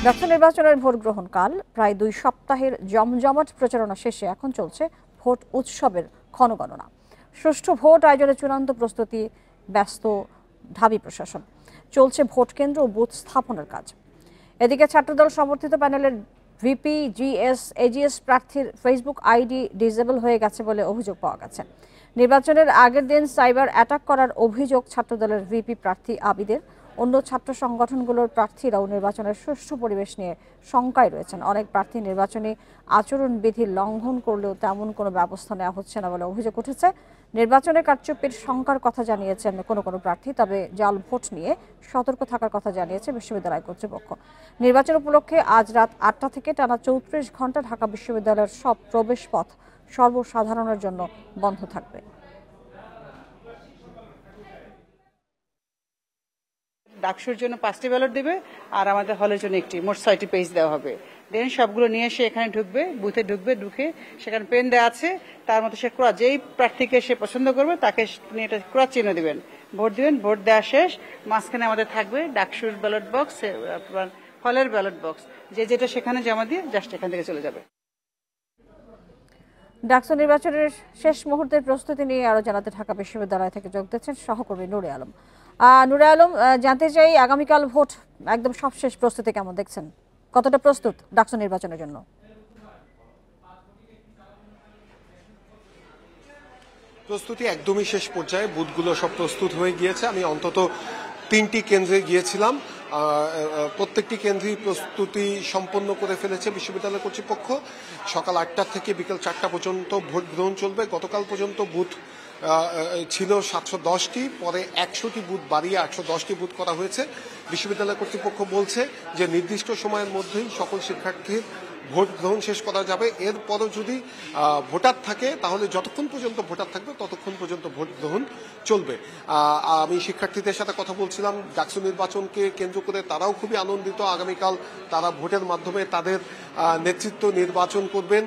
ডাকসু নির্বাচনের ভোট গ্রহণ কাল প্রায় 2 সপ্তাহের জমজমাট প্রচারণা শেষে এখন চলছে ভোট উৎসবের ক্ষণগণনা। সুষ্ঠু ভোট আয়োজনে চূড়ান্ত প্রস্তুতি ব্যস্ত ঢাবি প্রশাসন। চলছে ভোট কেন্দ্র ও বুথ স্থাপনের কাজ। এদিকে ছাত্রদল সমর্থিত প্যানেলের ভিপি জিএস এজিএস প্রার্থীর ফেসবুক আইডি ডিসেবল হয়ে গেছে বলে অভিযোগ পাওয়া গেছে। নির্বাচনের আগের দিন সাইবার অ্যাটাক করার অভিযোগ ছাত্রদলের ভিপি প্রার্থী আবিদের। অন্য ছাত্র সংগঠনগুলোর প্রার্থীরাও নির্বাচনের সুষ্ঠু পরিবেশ নিয়ে শঙ্কায় রয়েছেন। অনেক প্রার্থী নির্বাচনী আচরণবিধি লঙ্ঘন করলেও তেমন কোনো ব্যবস্থা নেওয়া হচ্ছে না বলে অভিযোগ উঠেছে। নির্বাচনের কারচুপির শঙ্কার কথা জানিয়েছেন কোনো প্রার্থী, তবে জাল ভোট নিয়ে সতর্ক থাকার কথা জানিয়েছে বিশ্ববিদ্যালয় কর্তৃপক্ষ। নির্বাচন উপলক্ষে আজ রাত 8টা থেকে টানা 34 ঘন্টা ঢাকা বিশ্ববিদ্যালয়ের সব প্রবেশ পথ সর্বসাধারণের জন্য বন্ধ থাকবে। ডাকসুর জন্য 5টি ব্যালট দিবে আর আমাদের হলের জন্য একটি, মোট 6টি পেজ দেওয়া হবে। দেন সবগুলো নিয়ে এসে এখানে ঢুকবে, বুথে ঢুকে সেখানে পেন দেওয়া আছে, তার মধ্যে সে ক্রস, যেই প্রার্থীকে সে পছন্দ করবে তাকে নিয়ে এটা ক্রস চিহ্ন দিবেন, ভোট দিবেন। ভোট দেওয়া শেষ, মাঝখানে আমাদের থাকবে ডাকসুর ব্যালট বক্স, হলের ব্যালট বক্স, যেটা সেখানে জমা দিয়ে জাস্ট এখান থেকে চলে যাবে। ডাকসু নির্বাচনের শেষ মুহূর্তের প্রস্তুতি নিয়ে আরো জানাতে ঢাকা বিশ্ববিদ্যালয় থেকে যোগ দিচ্ছেন সহকর্মী নূরে আলম। নূরে আলম, জানতে চাই আগামীকাল ভোট একদম সবশেষ প্রস্তুতি কেমন দেখছেন? কতটা প্রস্তুত ডাকসু নির্বাচনের জন্য? প্রস্তুতি একদমই শেষ পর্যায়ে, বুথগুলো সব প্রস্তুত হয়ে গিয়েছে। আমি অন্তত 3টি কেন্দ্রে গিয়েছিলাম, প্রত্যেকটি কেন্দ্রেই প্রস্তুতি সম্পন্ন করে ফেলেছে বিশ্ববিদ্যালয় কর্তৃপক্ষ। সকাল 8টা থেকে বিকেল 4টা পর্যন্ত ভোট গ্রহণ চলবে। গতকাল পর্যন্ত বুথ ছিল 710টি, পরে 100টি বুথ বাড়িয়ে 810টি বুথ করা হয়েছে। বিশ্ববিদ্যালয় কর্তৃপক্ষ বলছে যে নির্দিষ্ট সময়ের মধ্যেই সকল শিক্ষার্থীর ভোট গ্রহণ শেষ করা যাবে। এরপরও যদি ভোটার থাকে তাহলে যতক্ষণ পর্যন্ত ভোটার থাকবে ততক্ষণ পর্যন্ত ভোট গ্রহণ চলবে। আমি শিক্ষার্থীদের সাথে কথা বলছিলাম, ডাকসু নির্বাচনকে কেন্দ্র করে তারাও খুবই আনন্দিত। আগামীকাল তারা ভোটের মাধ্যমে তাদের নেতৃত্ব নির্বাচন করবেন।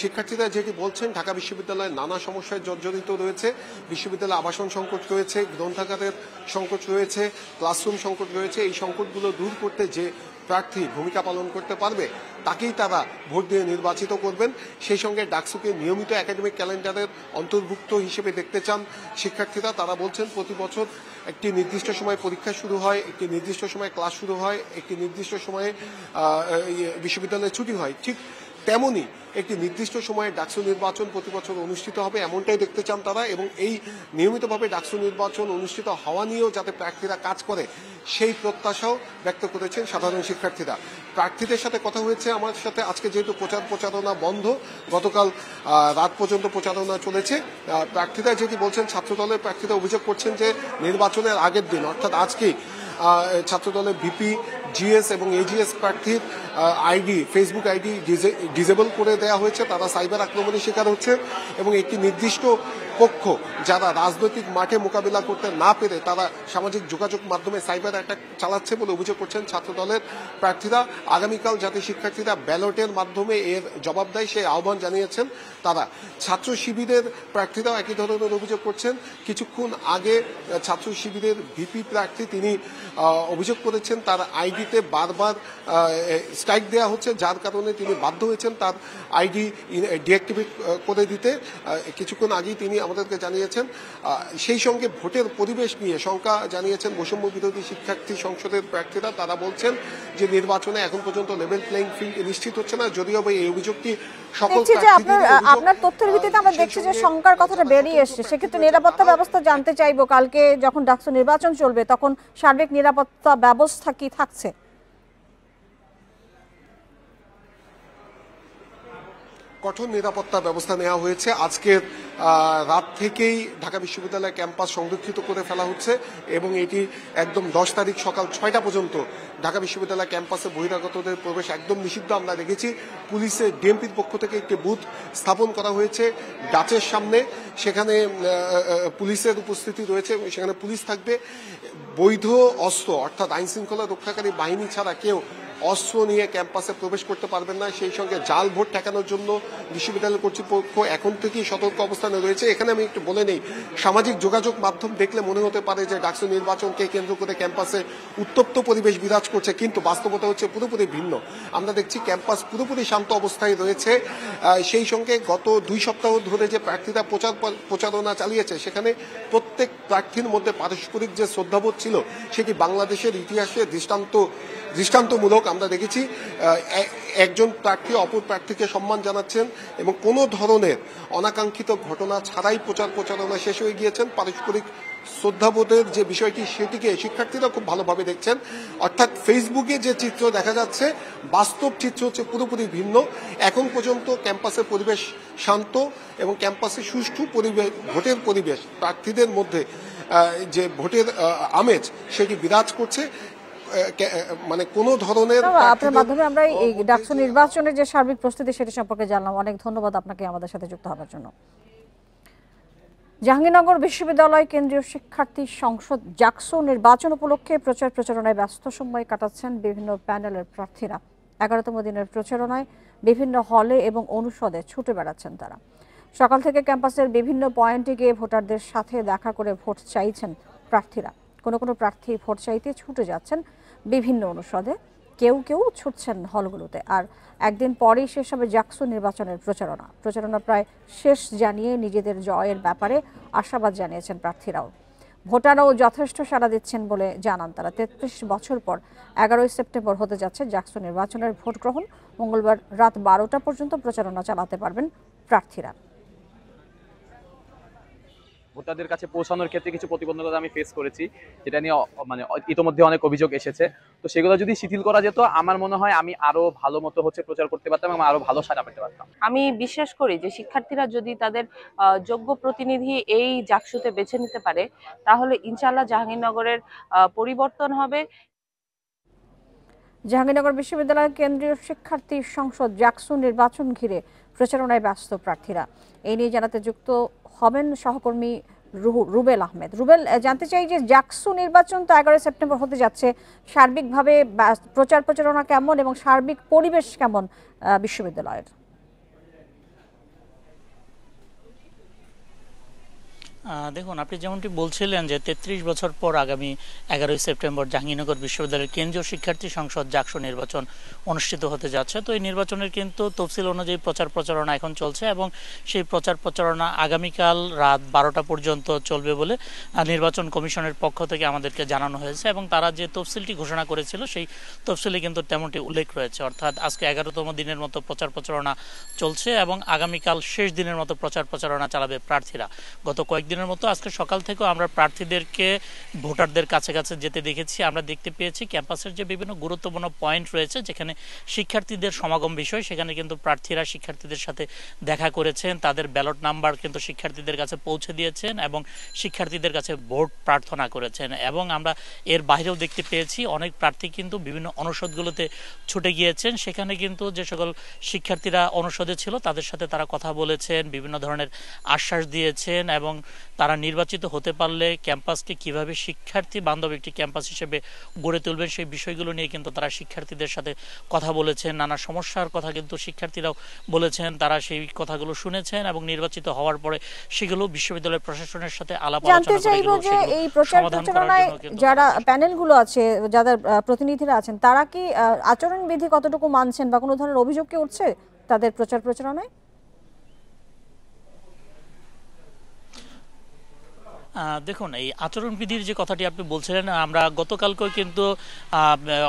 শিক্ষার্থীরা যেটি বলছেন, ঢাকা বিশ্ববিদ্যালয়ে নানা সমস্যায় জর্জরিত রয়েছে। বিশ্ববিদ্যালয়ে আবাসন সংকট রয়েছে, গ্রন্থাগারের সংকট রয়েছে, ক্লাসরুম সংকট রয়েছে। এই সংকটগুলো দূর করতে যে প্রার্থী ভূমিকা পালন করতে পারবে তাকেই তারা ভোট দিয়ে নির্বাচিত করবেন। সেই সঙ্গে ডাকসুকে নিয়মিত একাডেমিক ক্যালেন্ডারের অন্তর্ভুক্ত হিসেবে দেখতে চান শিক্ষার্থীরা। তারা বলছেন প্রতি বছর একটি নির্দিষ্ট সময় পরীক্ষা শুরু হয়, একটি নির্দিষ্ট সময় ক্লাস শুরু হয়, একটি নির্দিষ্ট সময়ে বিশ্ববিদ্যালয়ে ছুটি হয়, ঠিক তেমনি একটি নির্দিষ্ট সময়ে ডাকসু নির্বাচন প্রতি বছর অনুষ্ঠিত হবে, এমনটাই দেখতে চান তারা। এবং এই নিয়মিতভাবে ডাকসু নির্বাচন অনুষ্ঠিত হওয়া নিয়েও যাতে প্রার্থীরা কাজ করে সেই প্রত্যাশাও ব্যক্ত করেছেন সাধারণ শিক্ষার্থীরা। প্রার্থীদের সাথে কথা হয়েছে আমার সাথে, আজকে যেহেতু প্রচারণা বন্ধ, গতকাল রাত পর্যন্ত প্রচারণা চলেছে। প্রার্থীরা যেটি বলছেন, ছাত্রদলের প্রার্থীরা অভিযোগ করছেন যে নির্বাচনের আগের দিন অর্থাৎ আজকেই ছাত্রদলের ভিপি জিএস এবং এজিএস প্রার্থীর আইডি, ফেসবুক আইডি ডিসেবল করে দেওয়া হয়েছে। তারা সাইবার আক্রমণের শিকার হচ্ছে এবং একটি নির্দিষ্ট পক্ষ যারা রাজনৈতিক মাঠে মোকাবিলা করতে না পেরে তারা সামাজিক যোগাযোগ মাধ্যমে সাইবার অ্যাটাক চালাচ্ছে বলে অভিযোগ করছেন ছাত্রদলের প্রার্থীরা। আগামীকাল যাতে শিক্ষার্থীরা ব্যালটের মাধ্যমে এর জবাব দেয় সেই আহ্বান জানিয়েছেন তারা। ছাত্র শিবিরের প্রার্থীরাও একই ধরনের অভিযোগ করছেন। কিছুক্ষণ আগে ছাত্র শিবিরের ভিপি প্রার্থী তিনি অভিযোগ করেছেন তার আইডিতে বারবার স্ট্রাইক দেওয়া হচ্ছে, যার কারণে তিনি বাধ্য হয়েছেন তার আইডি ডিঅ্যাক্টিভেট করে দিতে। কিছুক্ষণ আগেই তিনি আমাদেরকে জানিয়েছেন। সেই সঙ্গে ভোটের পরিবেশ নিয়ে শঙ্কা জানিয়েছেন বৈষম্য বিরোধী শিক্ষার্থী সংসদের প্রার্থীরা। তারা বলছেন যে নির্বাচনে এখন পর্যন্ত লেভেল প্লেইং ফিল্ড নিশ্চিত হচ্ছে না। যদিও এই অভিযোগটি সকল আপনার তথ্যের ভিত্তিতে আমরা দেখছি যে শঙ্কার কথাটা বেরিয়ে এসেছে। সেক্ষেত্রে নিরাপত্তা ব্যবস্থা জানতে চাইবো, কালকে যখন ডাকসু নির্বাচন চলবে তখন সার্বিক নিরাপত্তা ব্যবস্থা কি থাকছে? কঠোর নিরাপত্তা ব্যবস্থা নেওয়া হয়েছে। আজকের রাত থেকেই ঢাকা বিশ্ববিদ্যালয় ক্যাম্পাস সংরক্ষিত করে ফেলা হচ্ছে এবং এটি একদম 10 তারিখ সকাল 6টা পর্যন্ত ঢাকা বিশ্ববিদ্যালয় ক্যাম্পাসে বহিরাগতদের প্রবেশ একদম নিষিদ্ধ আমরা দেখেছি। পুলিশের ডিএমপির পক্ষ থেকে একটি বুথ স্থাপন করা হয়েছে ডাচের সামনে, সেখানে পুলিশের উপস্থিতি রয়েছে, সেখানে পুলিশ থাকবে। বৈধ অস্ত্র অর্থাৎ আইন শৃঙ্খলা রক্ষাকারী বাহিনী ছাড়া কেউ অস্ত্র নিয়ে ক্যাম্পাসে প্রবেশ করতে পারবেন না। সেই সঙ্গে জাল ভোট ঠেকানোর জন্য বিশ্ববিদ্যালয় কর্তৃপক্ষ এখন থেকেই সতর্ক অবস্থানে রয়েছে। এখানে আমি একটু বলে নেই, সামাজিক যোগাযোগ মাধ্যম দেখলে মনে হতে পারে যে ডাকসু নির্বাচনকে কেন্দ্র করে ক্যাম্পাসে উত্তপ্ত পরিবেশ বিরাজ করছে, কিন্তু বাস্তবতা হচ্ছে পুরোপুরি ভিন্ন। আমরা দেখছি ক্যাম্পাস পুরোপুরি শান্ত অবস্থায় রয়েছে। সেই সঙ্গে গত 2 সপ্তাহ ধরে যে প্রার্থীরা প্রচারণা চালিয়েছে, সেখানে প্রত্যেক প্রার্থীর মধ্যে পারস্পরিক যে শ্রদ্ধাবোধ ছিল সেটি বাংলাদেশের ইতিহাসে দৃষ্টান্তমূলক। আমরা দেখেছি একজন প্রার্থী অপর প্রার্থীকে সম্মান জানাচ্ছেন এবং কোনো ধরনের অনাকাঙ্ক্ষিত ঘটনা ছাড়াই প্রচারণা শেষ হয়ে গিয়েছেন। পারস্পরিক শ্রদ্ধাবোধের যে বিষয়টি, সেটিকে শিক্ষার্থীরা খুব ভালোভাবে দেখছেন। অর্থাৎ ফেসবুকে যে চিত্র দেখা যাচ্ছে, বাস্তব চিত্র হচ্ছে পুরোপুরি ভিন্ন। এখন পর্যন্ত ক্যাম্পাসের পরিবেশ শান্ত এবং ক্যাম্পাসে সুষ্ঠু পরিবেশ, ভোটের পরিবেশ, প্রার্থীদের মধ্যে যে ভোটের আমেজ সেটি বিরাজ করছে। মানে কোনো ধরনের আপনার মাধ্যমে আমরা এই ডাকসু নির্বাচনের যে সার্বিক প্রস্তুতি সেটি সম্পর্কে জানলাম। অনেক ধন্যবাদ আপনাকে আমাদের সাথে যুক্ত হওয়ার জন্য। জাহাঙ্গীরনগর বিশ্ববিদ্যালয় কেন্দ্রীয় শিক্ষার্থী সংসদ ডাকসু নির্বাচন উপলক্ষে প্রচারণায় ব্যস্ত সময় কাটাচ্ছেন বিভিন্ন প্যানেলের প্রার্থীরা। 11তম দিনের প্রচারণায় বিভিন্ন হলে এবং অনুষদে ছুটে বেড়াচ্ছেন তারা। সকাল থেকে ক্যাম্পাসের বিভিন্ন পয়েন্টে গিয়ে ভোটারদের সাথে দেখা করে ভোট চাইছেন প্রার্থীরা। কোনো প্রার্থী ভোট চাইতে ছুটে যাচ্ছেন বিভিন্ন অনুষদে, কেউ ছুটছেন হলগুলোতে। আর একদিন পরেই শেষ হবে ডাকসু নির্বাচনের প্রচারণা প্রায় শেষ জানিয়ে নিজেদের জয়ের ব্যাপারে আশাবাদ জানিয়েছেন প্রার্থীরাও। ভোটাররাও যথেষ্ট সাড়া দিচ্ছেন বলে জানান তারা। 33 বছর পর 11ই সেপ্টেম্বর হতে যাচ্ছে ডাকসু নির্বাচনের ভোট গ্রহণ। মঙ্গলবার রাত 12টা পর্যন্ত প্রচারণা চালাতে পারবেন প্রার্থীরা। ভোটারদের কাছে পৌঁছানোর ক্ষেত্রে কিছু প্রতিবন্ধকতা আমি ফেস করেছি, যেটা নিয়ে মানে ইতোমধ্যে অনেক অভিযোগ এসেছে। তো সেগুলো যদি শিথিল করা যেত, আমার মনে হয় আমি আরো ভালো মতো প্রচার করতে পারতাম এবং আরো ভালো সাড়া পেতে পারতাম। আমি বিশ্বাস করি যে শিক্ষার্থীরা যদি তাদের যোগ্য প্রতিনিধি এই ডাকসুতে বেছে নিতে পারে, তাহলে ইনশাআল্লাহ জাহাঙ্গীরনগরের পরিবর্তন হবে। জাহাঙ্গীরনগর বিশ্ববিদ্যালয় কেন্দ্রীয় শিক্ষার্থী সংসদ ডাকসু নির্বাচন ঘিরে প্রচারণায় ব্যস্ত প্রার্থীরা। এই নিয়ে জানাতে যুক্ত হবেন সহকর্মী রুবেল আহমেদ। রুবেল, জানতে চাই যে ডাকসু নির্বাচন তো 11 সেপ্টেম্বর হতে যাচ্ছে, সার্বিকভাবে প্রচারণা কেমন এবং সার্বিক পরিবেশ কেমন বিশ্ববিদ্যালয়ের? দেখুন, আপনি যেমনটি বলছিলেন যে 33 বছর পর আগামী 11ই সেপ্টেম্বর জাহাঙ্গীরনগর বিশ্ববিদ্যালয়ের কেন্দ্রীয় শিক্ষার্থী সংসদ ডাকসু নির্বাচন অনুষ্ঠিত হতে যাচ্ছে। তো এই নির্বাচনের কিন্তু তফসিল অনুযায়ী প্রচারণা এখন চলছে এবং সেই প্রচারণা আগামীকাল রাত 12টা পর্যন্ত চলবে বলে নির্বাচন কমিশনের পক্ষ থেকে আমাদেরকে জানানো হয়েছে। এবং তারা যে তফসিলটি ঘোষণা করেছিল সেই তফসিলে কিন্তু তেমনটি উল্লেখ রয়েছে, অর্থাৎ আজকে 11তম দিনের মতো প্রচারণা চলছে এবং আগামীকাল শেষ দিনের মতো প্রচারণা চালাবে প্রার্থীরা। গত কয়েকদিন মতো আজকে সকাল থেকেও আমরা প্রার্থীদেরকে ভোটারদের কাছে যেতে দেখেছি। আমরা দেখতে পেয়েছি ক্যাম্পাসের যে বিভিন্ন গুরুত্বপূর্ণ পয়েন্ট রয়েছে, যেখানে শিক্ষার্থীদের সমাগম বিষয়, সেখানে কিন্তু প্রার্থীরা শিক্ষার্থীদের সাথে দেখা করেছেন, তাদের ব্যালট নাম্বার কিন্তু শিক্ষার্থীদের কাছে পৌঁছে দিয়েছেন এবং শিক্ষার্থীদের কাছে ভোট প্রার্থনা করেছেন। এবং আমরা এর বাইরেও দেখতে পেয়েছি অনেক প্রার্থী কিন্তু বিভিন্ন অনুষদগুলোতে ছুটে গিয়েছেন। সেখানে কিন্তু যে সকল শিক্ষার্থীরা অনুষদে ছিল তাদের সাথে তারা কথা বলেছেন, বিভিন্ন ধরনের আশ্বাস দিয়েছেন এবং তারা নির্বাচিত হতে পারলে ক্যাম্পাসকে কিভাবে শিক্ষার্থী বান্ধব একটি ক্যাম্পাস হিসেবে গড়ে তুলবেন সেই বিষয়গুলো নিয়ে কিন্তু তারা শিক্ষার্থীদের সাথে কথা বলেছেন। নানা সমস্যার কথা কিন্তু শিক্ষার্থীরাও বলেছেন, তারা সেই কথাগুলো শুনেছেন এবং নির্বাচিত হওয়ার পরে সেগুলো বিশ্ববিদ্যালয় প্রশাসনের সাথে আলাপ আলোচনা করে এই প্রচারণায় যারা প্যানেলগুলো আছে, যাদের প্রতিনিধিরা আছেন, তারা কি আচরণবিধি কতটুকু মানছেন বা কোনো ধরনের অভিযোগ কি উঠছে তাদের প্রচারণায়? দেখুন, এই আচরণবিধির যে কথাটি আপনি বলছিলেন, আমরা গতকালকেও কিন্তু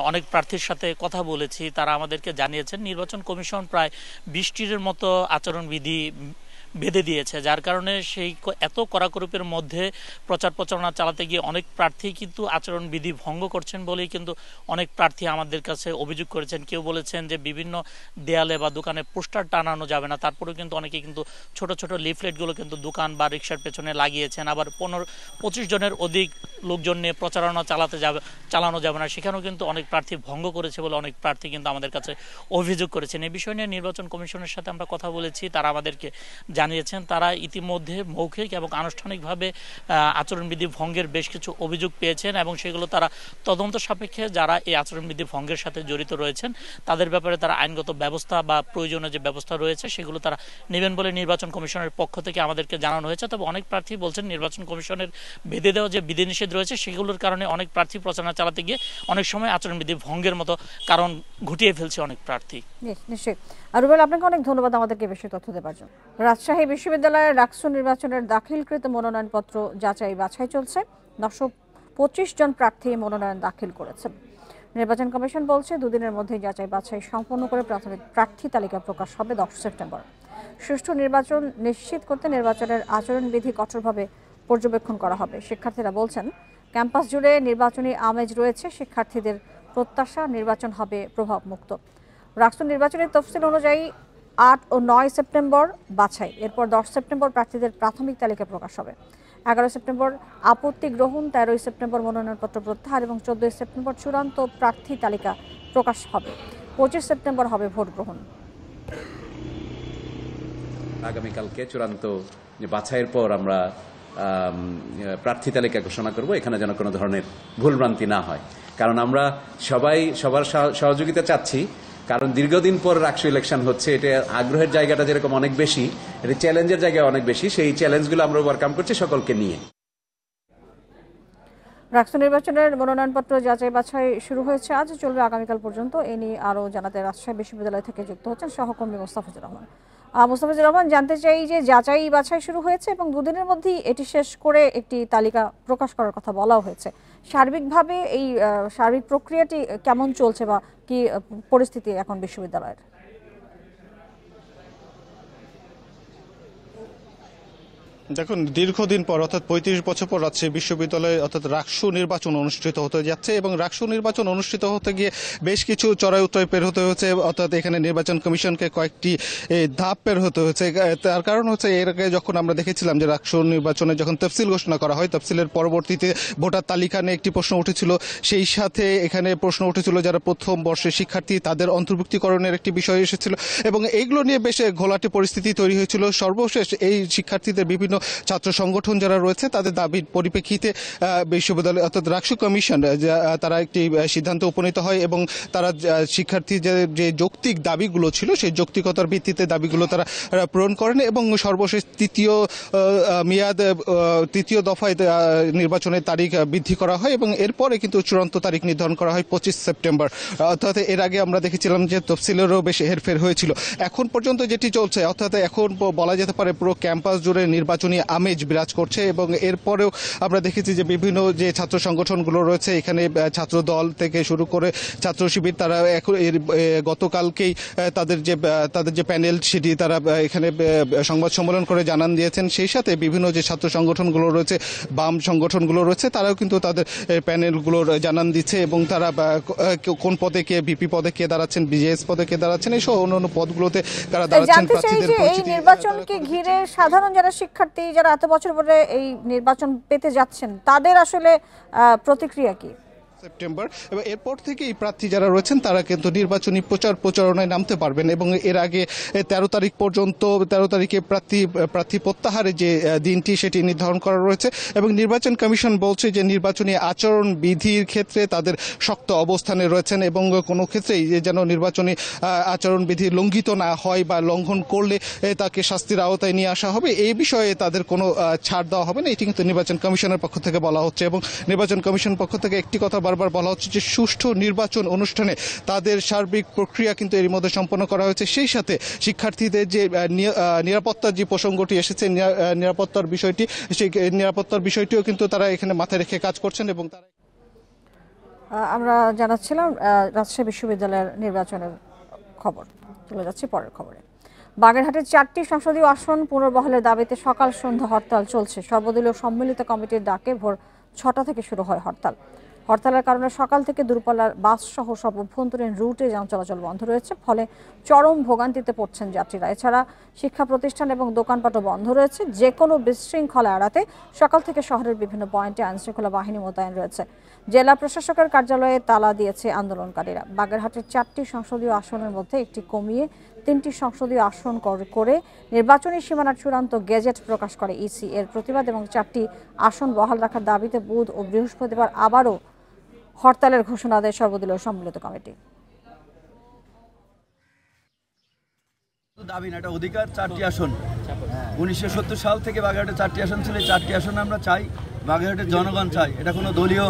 অনেক প্রার্থীর সাথে কথা বলেছি। তারা আমাদেরকে জানিয়েছেন নির্বাচন কমিশন প্রায় 20টির মতো আচরণবিধি বেঁধে দিয়েছে, যার কারণে সেই এত কড়াকড়ির মধ্যে প্রচারণা চালাতে গিয়ে অনেক প্রার্থী কিন্তু আচরণবিধি ভঙ্গ করছেন বলেই কিন্তু অনেক প্রার্থী আমাদের কাছে অভিযোগ করেছেন। কেউ বলেছেন যে বিভিন্ন দেয়ালে বা দোকানে পোস্টার টানানো যাবে না, তারপরেও কিন্তু অনেকে কিন্তু ছোট ছোট লিফলেটগুলো কিন্তু দোকান বা রিক্সার পেছনে লাগিয়েছেন। আবার 15-25 জনের অধিক লোকজন নিয়ে প্রচারণা চালানো যাবে না, সেখানেও কিন্তু অনেক প্রার্থী ভঙ্গ করেছে বলে অনেক প্রার্থী কিন্তু আমাদের কাছে অভিযোগ করেছেন। এই বিষয় নিয়ে নির্বাচন কমিশনের সাথে আমরা কথা বলেছি, তারা আমাদেরকে জানিয়েছেন তারা ইতিমধ্যে মৌখিক এবং আনুষ্ঠানিকভাবে আচরণবিধি ভঙ্গের বেশ কিছু অভিযোগ পেয়েছেন এবং সেগুলো তারা তদন্ত সাপেক্ষে যারা এই আচরণবিধি ভঙ্গের সাথে জড়িত রয়েছেন তাদের ব্যাপারে তারা আইনগত ব্যবস্থা বা প্রয়োজনীয় যে ব্যবস্থা রয়েছে সেগুলো তারা নেবেন বলে নির্বাচন কমিশনের পক্ষ থেকে আমাদেরকে জানানো হয়েছে। তবে অনেক প্রার্থী বলছেন নির্বাচন কমিশনের বেঁধে দেওয়া যে বিধিনিষেধ রয়েছে সেগুলোর কারণে অনেক প্রার্থী প্রচারণা চালাতে গিয়ে অনেক সময় আচরণবিধি ভঙ্গের মতো কারণ ঘটিয়ে ফেলছে অনেক প্রার্থী। নিশ্চয়ই। রুবেল, আপনাকে অনেক ধন্যবাদ আমাদেরকে বেশি তথ্য দেওয়ার জন্য। রাজশাহী বিশ্ববিদ্যালয়ের ডাকসু নির্বাচনের দাখিলকৃত মনোনয়নপত্র যাচাই বাছাই চলছে। 925 জন প্রার্থী মনোনয়ন দাখিল করেছেন। নির্বাচন কমিশন বলছে দুদিনের মধ্যে যাচাই বাছাই সম্পন্ন করে প্রাথমিক প্রার্থী তালিকা প্রকাশ হবে 10 সেপ্টেম্বর। সুষ্ঠু নির্বাচন নিশ্চিত করতে নির্বাচনের আচরণবিধি কঠোরভাবে পর্যবেক্ষণ করা হবে। শিক্ষার্থীরা বলছেন ক্যাম্পাস জুড়ে নির্বাচনী আমেজ রয়েছে। শিক্ষার্থীদের প্রত্যাশা নির্বাচন হবে প্রভাব মুক্ত। রাষ্ট্র নির্বাচনের তফসিল অনুযায়ী 8 ও 9 সেপ্টেম্বর বাছাই, এরপর 10 সেপ্টেম্বর প্রার্থীদের প্রাথমিক তালিকা প্রকাশ হবে। 11 সেপ্টেম্বর আপত্তি গ্রহণ, 13 সেপ্টেম্বর মনোনয়নপত্র প্রত্যাহার এবং 14 সেপ্টেম্বর চূড়ান্ত প্রার্থী তালিকা প্রকাশ হবে। 25 সেপ্টেম্বর হবে ভোট গ্রহণ। আগামীকালকে চূড়ান্ত বাছাইয়ের পর আমরা প্রার্থী তালিকা ঘোষণা করব। এখানে যেন কোনো ধরনের ভুলভ্রান্তি না হয়, কারণ আমরা সবাই সবার সহযোগিতা চাচ্ছি। কারণ দীর্ঘদিন পর রাষ্ট্র ইলেকশন হচ্ছে, এটা আগ্রহের জায়গাটা যেরকম অনেক বেশি, এটা চ্যালেঞ্জের জায়গা অনেক বেশি। সেই চ্যালেঞ্জগুলো আমরা ওভারকাম করছি সকলকে নিয়ে। রাষ্ট্র নির্বাচনের মনোনয়নপত্র যাচাই বাছাই শুরু হয়েছে আজ, চলবে আগামীকাল পর্যন্ত। এ নিয়ে আরও জানাতে রাজশাহী বিশ্ববিদ্যালয় থেকে যুক্ত হচ্ছেন সহকর্মী মোস্তাফিজুর রহমান। মোস্তাফিজুর রহমান, জানতে চাই যে যাচাই বাছাই শুরু হয়েছে এবং দুদিনের মধ্যেই এটি শেষ করে একটি তালিকা প্রকাশ করার কথা বলা হয়েছে। সার্বিকভাবে এই সার্বিক প্রক্রিয়াটি কেমন চলছে বা কি পরিস্থিতি এখন বিশ্ববিদ্যালয়ের? দেখুন, দীর্ঘদিন পর অর্থাৎ 35 বছর পর রাজশাহী বিশ্ববিদ্যালয়ে অর্থাৎ রাকসু নির্বাচন অনুষ্ঠিত হতে যাচ্ছে এবং রাকসু নির্বাচন অনুষ্ঠিত হতে গিয়ে বেশ কিছু চড়াই উতরাই পের হতে হয়েছে। অর্থাৎ এখানে নির্বাচন কমিশনকে কয়েকটি ধাপ পের হতে হয়েছে। তার কারণ হচ্ছে এর আগে যখন আমরা দেখেছিলাম যে রাকসু নির্বাচনে যখন তফসিল ঘোষণা করা হয়, তফসিলের পরবর্তীতে ভোটার তালিকা নিয়ে একটি প্রশ্ন উঠেছিল। সেই সাথে এখানে প্রশ্ন উঠেছিল যারা প্রথম বর্ষের শিক্ষার্থী তাদের অন্তর্ভুক্তিকরণের একটি বিষয় এসেছিল এবং এইগুলো নিয়ে বেশ ঘোলাটে পরিস্থিতি তৈরি হয়েছিল। সর্বশেষ এই শিক্ষার্থীদের বিভিন্ন ছাত্র সংগঠন যারা রয়েছে তাদের দাবির পরিপ্রেক্ষিতে বিশ্ববিদ্যালয় অর্থাৎ রাকসু কমিশন তারা একটি সিদ্ধান্তে উপনীত হয় এবং তারা শিক্ষার্থীদের যে যৌক্তিক দাবিগুলো ছিল সেই যৌক্তিকতার ভিত্তিতে দাবিগুলো তারা পূরণ করেন এবং সর্বশেষ তৃতীয় দফায় নির্বাচনের তারিখ বৃদ্ধি করা হয় এবং এরপরে কিন্তু চূড়ান্ত তারিখ নির্ধারণ করা হয় 25 সেপ্টেম্বর। অর্থাৎ এর আগে আমরা দেখেছিলাম যে তফসিলেরও বেশ হেরফের হয়েছিল। এখন পর্যন্ত যেটি চলছে, অর্থাৎ এখন বলা যেতে পারে পুরো ক্যাম্পাস জুড়ে নির্বাচনী আমেজ বিরাজ করছে এবং এরপরেও আমরা দেখেছি যে বিভিন্ন যে ছাত্র সংগঠনগুলো রয়েছে এখানে ছাত্র দল থেকে শুরু করে ছাত্র শিবির তারা গতকালকেই তাদের যে প্যানেল সেটি তারা এখানে সংবাদ সম্মেলন করে জানান দিয়েছেন। সেই সাথে বিভিন্ন যে ছাত্র সংগঠনগুলো রয়েছে, বাম সংগঠনগুলো রয়েছে, তারাও কিন্তু তাদের প্যানেলগুলোর জানান দিচ্ছে এবং তারা কোন পদে কে ভিপি পদে কে দাঁড়াচ্ছেন, বিজেএস পদে কে দাঁড়াচ্ছেন, এইসব অন্যান্য পদগুলোতে তারা দাঁড়াচ্ছেন। এই নির্বাচনকে ঘিরে সাধারণ যারা শিক্ষার্থী যারা এত বছর পরে এই নির্বাচন পেতে যাচ্ছেন তাদের আসলে প্রতিক্রিয়া কি? সেপ্টেম্বর এবং এরপর থেকে এই প্রার্থী যারা রয়েছেন তারা কিন্তু নির্বাচনী প্রচারণায় নামতে পারবেন এবং এর আগে 13 তারিখ পর্যন্ত 13 তারিখে প্রার্থী প্রত্যাহারের যে দিনটি সেটি নির্ধারণ করা রয়েছে এবং নির্বাচন কমিশন বলছে যে নির্বাচনী আচরণ বিধির ক্ষেত্রে তাদের শক্ত অবস্থানে রয়েছেন এবং কোনো ক্ষেত্রেই যেন নির্বাচনী আচরণ বিধি লঙ্ঘিত না হয় বা লঙ্ঘন করলে তাকে শাস্তির আওতায় নিয়ে আসা হবে, এই বিষয়ে তাদের কোনো ছাড় দেওয়া হবে না। এটি কিন্তু নির্বাচন কমিশনের পক্ষ থেকে বলা হচ্ছে এবং নির্বাচন কমিশনের পক্ষ থেকে একটি কথা বারবার বলা হচ্ছে যে সুষ্ঠু নির্বাচন অনুষ্ঠানে তাদের সার্বিক প্রক্রিয়া কিন্তু এর মধ্যে সম্পন্ন করা হয়েছে। সেই সাথে শিক্ষার্থীদের যে নিরাপত্তার যে প্রসঙ্গটি এসেছে, নিরাপত্তার বিষয়টি, সেই নিরাপত্তার বিষয়টিও কিন্তু তারা এখানে মাথায় রেখে কাজ করছেন এবং তারা আমরা জানাচ্ছিলাম রাজশাহী বিশ্ববিদ্যালয়ের নির্বাচনের খবর। চলে যাচ্ছি পরের খবরে। বাগেরহাটের 4টি সংসদীয় আসন পুনর্বহালের দাবিতে সকাল সন্ধ্যা হরতাল চলছে। সর্বদলীয় সম্মিলিত কমিটির ডাকে ভোর 6টা থেকে শুরু হয় হরতাল। হরতালের কারণে সকাল থেকে দূরপাল্লার বাস সহ সব অভ্যন্তরীণ রুটে যান চলাচল বন্ধ রয়েছে, ফলে চরম ভোগান্তিতে পড়ছেন যাত্রীরা। এছাড়া শিক্ষা প্রতিষ্ঠান এবং দোকানপাটও বন্ধ রয়েছে। যে কোনো বিশৃঙ্খলা এড়াতে সকাল থেকে শহরের বিভিন্ন পয়েন্টে আইনশৃঙ্খলা বাহিনী মোতায়েন রয়েছে। জেলা প্রশাসকের কার্যালয়ে তালা দিয়েছে আন্দোলনকারীরা। বাগেরহাটের 4টি সংসদীয় আসনের মধ্যে একটি কমিয়ে 3টি সংসদীয় আসন করে নির্বাচনী সীমানার চূড়ান্ত গেজেট প্রকাশ করে ইসি। এর প্রতিবাদ এবং 4টি আসন বহাল রাখার দাবিতে বুধ ও বৃহস্পতিবার আবারও হরতালের ঘোষণা দেয় সর্বদলীয় সম্মিলিত কমিটি। দাবি না, এটা অধিকার। 4টি আসন 1970 সাল থেকে বাগেরহাটে 4টি আসন ছিল। 4টি আসন আমরা চাই, বাগেরহাটের জনগণ চাই। এটা কোনো দলীয়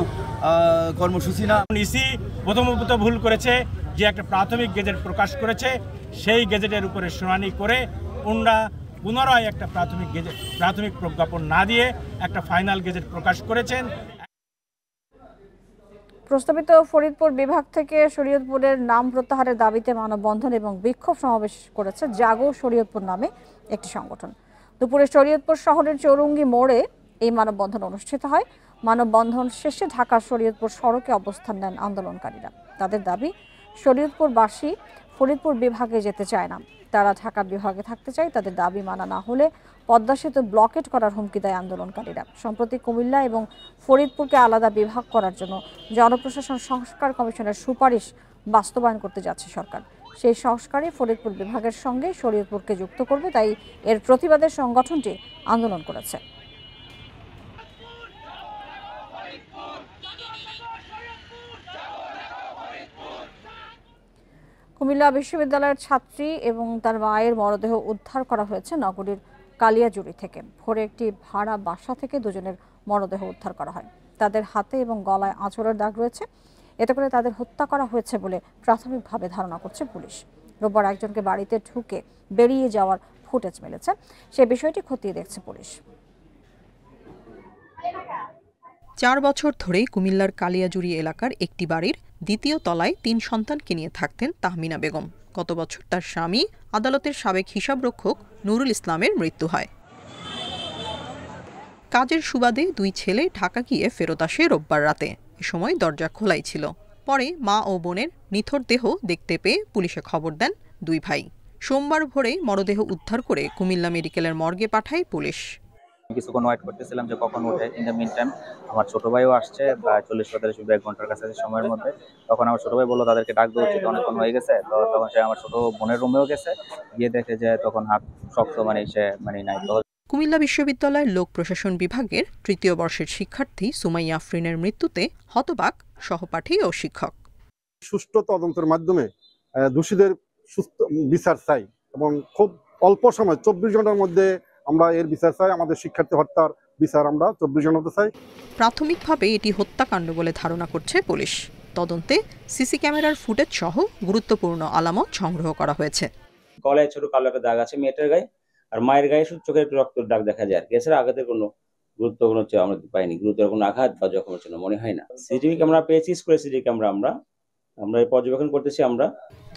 কর্মসূচি না। ইসি প্রথমত ভুল করেছে যে একটা প্রাথমিক গেজেট প্রকাশ করেছে, সেই গেজেটের উপরে শুনানি করে পুনরায় একটা প্রাথমিক প্রজ্ঞাপন না দিয়ে একটা ফাইনাল গেজেট প্রকাশ করেছেন। প্রস্তাবিত ফরিদপুর বিভাগ থেকে শরীয়তপুরের নাম প্রত্যাহারের দাবিতে মানববন্ধন এবং বিক্ষোভ সমাবেশ করেছে জাগো শরীয়তপুর নামে একটি সংগঠন। দুপুরে শরীয়তপুর শহরের চৌরঙ্গি মোড়ে এই মানববন্ধন অনুষ্ঠিত হয়। মানববন্ধন শেষে ঢাকার শরীয়তপুর সড়কে অবস্থান নেন আন্দোলনকারীরা। তাদের দাবি, শরীয়তপুরবাসী ফরিদপুর বিভাগে যেতে চায় না, তারা ঢাকা বিভাগে থাকতে চায়। তাদের দাবি মানা না হলে পদ্মা সেতু ব্লকেট করার হুমকি দেয় আন্দোলনকারীরা। সম্প্রতি কুমিল্লা এবং ফরিদপুরকে আলাদা বিভাগ করার জন্য জনপ্রশাসন সংস্কার কমিশনের সুপারিশ বাস্তবায়ন করতে যাচ্ছে সরকার। সেই সংস্কারে ফরিদপুর বিভাগের সঙ্গে শরীয়তপুরকে যুক্ত করবে, তাই এর প্রতিবাদে সংগঠনটি আন্দোলন করেছে। কুমিল্লা বিশ্ববিদ্যালয়ের ছাত্রী এবং তার মায়ের মরদেহ উদ্ধার করা হয়েছে নগরীর কালিয়াজুড়ি থেকে। ভোরে একটি ভাড়া বাসা থেকে দুজনের মরদেহ উদ্ধার করা হয়। তাদের হাতে এবং গলায় আঁচড়ের দাগ রয়েছে। এতে করে তাদের হত্যা করা হয়েছে বলে প্রাথমিকভাবে ধারণা করছে পুলিশ। রোববার একজনকে বাড়িতে ঢুকে বেরিয়ে যাওয়ার ফুটেজ মিলেছে, সে বিষয়টি খতিয়ে দেখছে পুলিশ। 4 বছর ধরে কুমিল্লার কালিয়াজুড়ি এলাকার একটি বাড়ির দ্বিতীয় তলায় 3 সন্তানকে নিয়ে থাকতেন তাহমিনা বেগম। গত বছর তার স্বামী আদালতের সাবেক হিসাবরক্ষক নুরুল ইসলামের মৃত্যু হয়। কাজের সুবাদে 2 ছেলে ঢাকা গিয়ে ফেরত আসে রোববার রাতে। এ সময় দরজা খোলাই ছিল। পরে মা ও বোনের নিথর দেহ দেখতে পেয়ে পুলিশে খবর দেন 2 ভাই। সোমবার ভোরে মরদেহ উদ্ধার করে কুমিল্লা মেডিকেলের মর্গে পাঠায় পুলিশ। কিছুক্ষণ ওয়েট করতেছিলাম যে কখন ওঠে। ইন দ্য মিন টাইম আমার ছোট ভাইও আসছে, প্রায় 40-45 ঘন্টার কাছে সময়ের মধ্যে। তখন আমার ছোট ভাই বললো তাদেরকে ডাক দেওয়া উচিত, অনেকক্ষণ হয়ে গেছে। তো তখন সে আমার ছোট বোনের রুমেও গেছে, গিয়ে দেখে যে তখন হাত শক্ত, সে নাই। কুমিল্লা বিশ্ববিদ্যালয়ের লোক প্রশাসন বিভাগের 3য় বর্ষের শিক্ষার্থী সুমাইয়া আফরিনের মৃত্যুতে হতবাক সহপাঠী ও শিক্ষক। সুষ্ঠু তদন্তের মাধ্যমে দোষীদের সুস্থ বিচার চাই এবং খুব অল্প সময় 24 ঘন্টার মধ্যে আমরা এর বিচার চাই। আমাদের শিক্ষার্থী হত্যার বিচার আমরা 24 ঘন্টাতে চাই। প্রাথমিকভাবে এটি হত্যাকাণ্ড বলে ধারণা করছে পুলিশ। তদন্তে সিসি ক্যামেরার ফুটেজ সহ গুরুত্বপূর্ণ আলামত সংগ্রহ করা হয়েছে। গলায় ছোট কালো একটা দাগ আছে মেয়েটার গায়ে, আর মায়ের গায়ে শুধু চোখের রক্তের দাগ দেখা যায়। আর এছাড়া আঘাতের কোনো গুরুত্বপূর্ণ আমরা পাইনি, গুরুতর কোনো আঘাত বা জখমের জন্য মনে হয় না। সিসিটিভি ক্যামেরা পেয়েছি, স্কুলের সিসিটিভি ক্যামেরা আমরা পর্যবেক্ষণ করতেছি। আমরা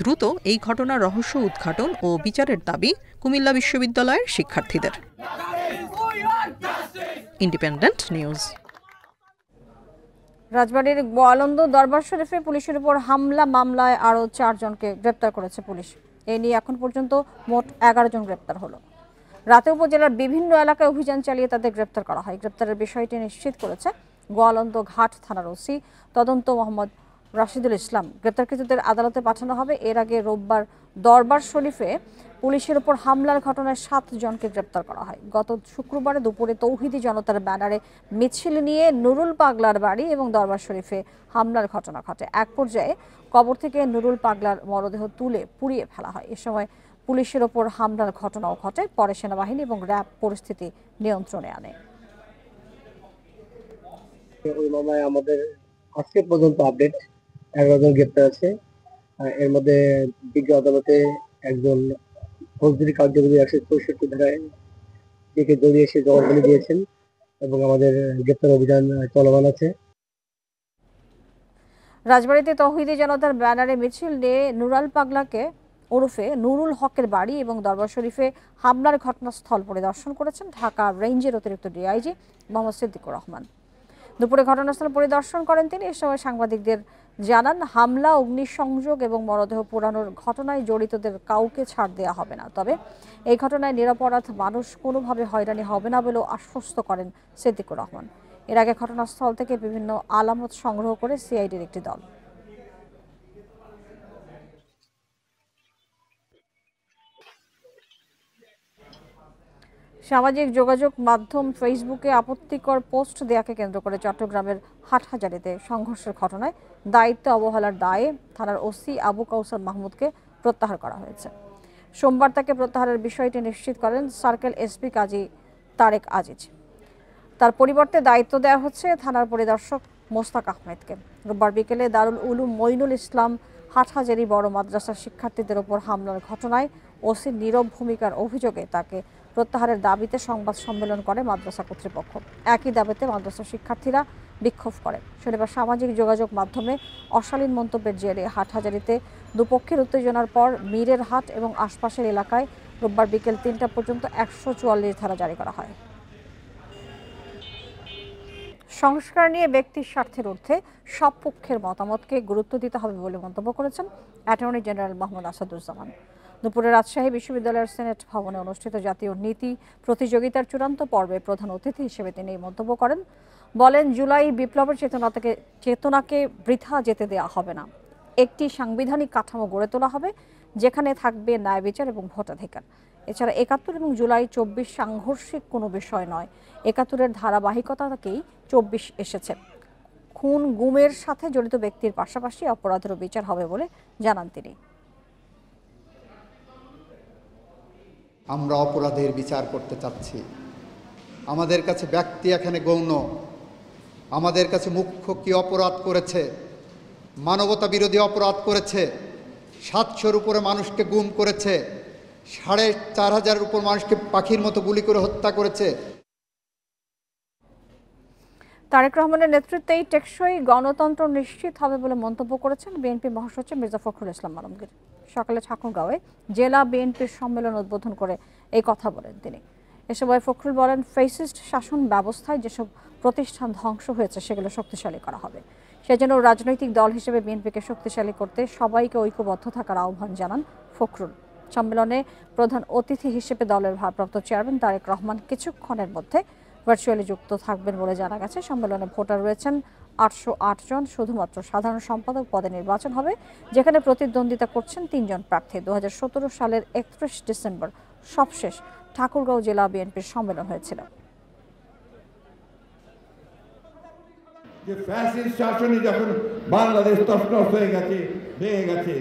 দ্রুত এই ঘটনার রহস্য উদ্ঘাটন ও বিচারের দাবি কুমিল্লা বিশ্ববিদ্যালয়ের শিক্ষার্থীদের। Independent news. রাজবাড়ীর গোয়ালন্দ দরবার শরীফে পুলিশের উপর হামলা মামলায় আরও 4 জনকে গ্রেপ্তার করেছে পুলিশ। এ নিয়ে এখন পর্যন্ত মোট 11 জন গ্রেপ্তার হলো। রাতে উপজেলার বিভিন্ন এলাকায় অভিযান চালিয়ে তাদের গ্রেপ্তার করা হয়। গ্রেপ্তারের বিষয়টি নিশ্চিত করেছে গোয়ালন্দ ঘাট থানার ওসি তদন্ত মোহাম্মদ রাশিদুল ইসলাম। গ্রেপ্তারকৃতদের আদালতে পাঠানো হবে। এর আগে রোববার দরবার শরীফে পুলিশের উপর হামলার ঘটনায় 7 জনকে গ্রেপ্তার করা হয়। গত শুক্রবার দুপুরে তৌহিদি জনতার ব্যানারে মিছিল নিয়ে নুরুল পাগলার বাড়ি এবং দরবার শরীফে হামলার ঘটনা ঘটে। এক পর্যায়ে কবর থেকে নুরুল পাগলার মরদেহ তুলে পুড়িয়ে ফেলা হয়। এ সময় পুলিশের ওপর হামলার ঘটনাও ঘটে। পরে সেনাবাহিনী এবং র্যাব পরিস্থিতি নিয়ন্ত্রণে আনে। ওই মামলায় আমাদের আজকে পর্যন্ত আপডেট 11 জন গ্রেপ্তার আছে। এর মধ্যে বিজ্ঞ আদালতে একজন ফৌজদারি কার্যবিধি 164 ধারায় থেকে জড়িয়ে এসে জবানবন্দি দিয়েছেন এবং আমাদের গ্রেপ্তার অভিযান চলমান আছে। রাজবাড়ীতে তৌহিদি জনতার ব্যানারে মিছিল নিয়ে নুরাল পাগলাকে ওরফে নুরুল হকের বাড়ি এবং দরবার শরীফে হামলার ঘটনাস্থল পরিদর্শন করেছেন ঢাকা রেঞ্জের অতিরিক্ত ডিআইজি মোহাম্মদ সিদ্দিকুর রহমান। দুপুরে ঘটনাস্থল পরিদর্শন করেন তিনি। এ সময় সাংবাদিকদের জানান, হামলা, অগ্নিসংযোগ এবং মরদেহ পোড়ানোর ঘটনায় জড়িতদের কাউকে ছাড় দেওয়া হবে না। তবে এই ঘটনায় নিরপরাধ মানুষ কোনোভাবে হয়রানি হবে না বলেও আশ্বস্ত করেন সিদ্দিকুর রহমান। এর আগে ঘটনাস্থল থেকে বিভিন্ন আলামত সংগ্রহ করে সিআইডির একটি দল সামাজিক যোগাযোগ মাধ্যম ফেসবুকে আপত্তিকর পোস্ট দেয়াকে কেন্দ্র করে চট্টগ্রামের হাটহাজারীতে সংঘর্ষের ঘটনায় দায়িত্ব অবহেলার দায়ে থানার ওসি আবু কাউসার মাহমুদকে প্রত্যাহার করা হয়েছে। সোমবার তাকে প্রত্যাহারের বিষয়টি নিশ্চিত করেন সার্কেল এসপি কাজী তারেক আজিজ। তার পরিবর্তে দায়িত্ব দেওয়া হচ্ছে থানার পরিদর্শক মোস্তাক আহমেদকে। রোববার বিকেলে দারুল উলুম মঈনুল ইসলাম হাটহাজারী বড় মাদ্রাসার শিক্ষার্থীদের ওপর হামলার ঘটনায় ওসির নীরব ভূমিকার অভিযোগে তাকে প্রত্যাহারের দাবিতে সংবাদ সম্মেলন করে মাদ্রাসা কর্তৃপক্ষ। একই দাবিতে মাদ্রাসার শিক্ষার্থীরা বিক্ষোভ করে। শনিবার সামাজিক যোগাযোগ মাধ্যমে অশালীন মন্তব্যের জেরে হাটহাজারীতে দুপক্ষের উত্তেজনার পর মীরের হাট এবং আশপাশের এলাকায় রোববার বিকেল ৩টা পর্যন্ত ১৪৪ ধারা জারি করা হয়। সংস্কার নিয়ে ব্যক্তির স্বার্থের ঊর্ধ্বে সব পক্ষের মতামতকে গুরুত্ব দিতে হবে বলে মন্তব্য করেছেন অ্যাটর্নি জেনারেল মোহাম্মদ আসাদুজ্জামান। দুপুরে রাজশাহী বিশ্ববিদ্যালয়ের সিনেট ভবনে অনুষ্ঠিত জাতীয় নীতি প্রতিযোগিতার চূড়ান্ত পর্বে প্রধান অতিথি হিসেবে তিনি এই মন্তব্য করেন। বলেন, জুলাই বিপ্লবের চেতনাকে বৃথা যেতে দেওয়া হবে না। একটি সাংবিধানিক কাঠামো গড়ে তোলা হবে যেখানে থাকবে ন্যায় বিচার এবং ভোটাধিকার। এছাড়া ৭১ এবং জুলাই ২৪ সাংঘর্ষিক কোনো বিষয় নয়। ৭১-এর ধারাবাহিকতাকেই ২৪ এসেছে। খুন গুমের সাথে জড়িত ব্যক্তির পাশাপাশি অপরাধেরও বিচার হবে বলে জানান তিনি। আমরা অপরাধের বিচার করতে চাচ্ছি। আমাদের কাছে ব্যক্তি এখানে গৌণ। আমাদের কাছে মুখ্য কি অপরাধ করেছে, মানবতা বিরোধী অপরাধ করেছে, ৭০০-র উপরে মানুষকে গুম করেছে, ৪,৫০০-এর উপর মানুষকে পাখির মতো গুলি করে হত্যা করেছে। তারেক রহমানের নেতৃত্বেই টেকসই গণতন্ত্র নিশ্চিত হবে বলে মন্তব্য করেছেন বিএনপি মহাসচিব মির্জা ফখরুল ইসলাম আলমগীর। সকালে ঠাকুরগাঁওয়ে জেলা বিএনপির সম্মেলন উদ্বোধন করে এই কথা বলেন তিনি। এ সময় ফখরুল বলেন, ফ্যাসিস্ট শাসন ব্যবস্থায় যেসব প্রতিষ্ঠান ধ্বংস হয়েছে সেগুলো শক্তিশালী করা হবে। সেজন্য রাজনৈতিক দল হিসেবে বিএনপিকে শক্তিশালী করতে সবাইকে ঐক্যবদ্ধ থাকার আহ্বান জানান ফখরুল। সম্মেলনে প্রধান অতিথি হিসেবে দলের ভারপ্রাপ্ত চেয়ারম্যান তারেক রহমান কিছুক্ষণের মধ্যে ভার্চুয়ালি যুক্ত থাকবেন বলে জানা গেছে। সম্মেলনে ভোটার রয়েছেন ৮০৮ জন। শুধুমাত্র সাধারণ সম্পাদক পদে নির্বাচন হবে, যেখানে প্রতিদ্বন্দ্বিতা করছেন ৩ জন প্রার্থী। ২০১৭ সালের ৩১ ডিসেম্বর সবশেষ ঠাকুরগাঁও জেলা বিএনপির সম্মেলন হয়েছিল। যে ফ্যাসিস্ট শাসনে যখন বাংলাদেশ তছনছ হয়ে গেছে, ভেঙে গেছে,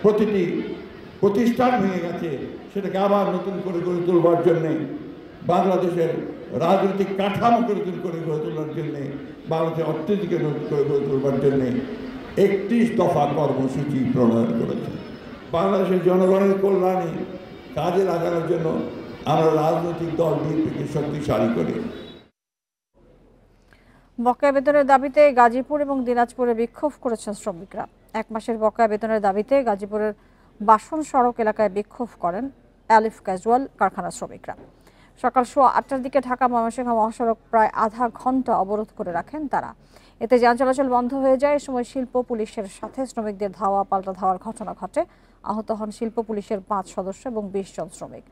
প্রতিটি প্রতিষ্ঠান ভেঙে গেছে, সেটাকে আবার নতুন করে গড়ে তোলবার জন্যে, বাংলাদেশের রাজনৈতিক কাঠামো নতুন করে গড়ে তোলার জন্যে, বাংলাদেশের অর্থনীতিকে নতুন করে গড়ে তোলবার জন্যে ৩১ দফা কর্মসূচি প্রণয়ন করেছে। বাংলাদেশের জনগণের কল্যাণে কাজে লাগানোর জন্য আমরা রাজনৈতিক দল বিএনপিকে শক্তিশালী করি। বকেয়া বেতনের দাবিতে গাজীপুর এবং দিনাজপুরে বিক্ষোভ করেছেন শ্রমিকরা। ১ মাসের বকেয়া বেতনের দাবিতে গাজীপুরের বাসন সড়ক এলাকায় বিক্ষোভ করেন অ্যালিফ ক্যাজুয়াল কারখানার শ্রমিকরা। সকাল ৮:৩০ দিকে ঢাকা ময়মনসিংহ মহাসড়ক প্রায় আধা ঘন্টা অবরোধ করে রাখেন তারা। এতে যান চলাচল বন্ধ হয়ে যায়। এ সময় শিল্প পুলিশের সাথে শ্রমিকদের ধাওয়া পাল্টা ধাওয়ার ঘটনা ঘটে। আহত হন শিল্প পুলিশের ৫ সদস্য এবং ২০ জন শ্রমিক।